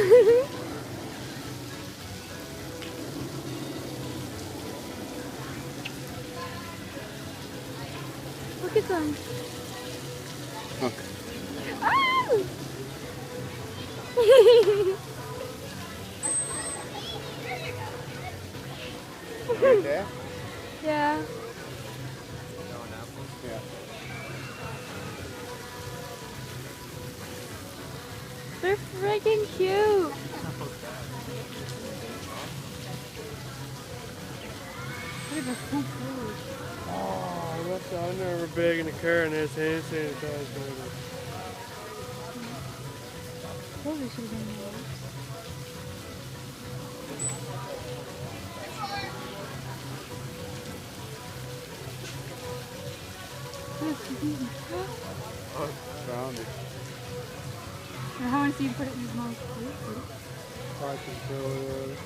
Look at them. Look. Oh! Right there? Yeah. Yeah. They're freaking cute. Look at the food. Oh, that's, I remember bagging the car and there's hand sanitizer. Probably should have been more. Oh, found it. I want to see you put it in his mouth. I can throw it.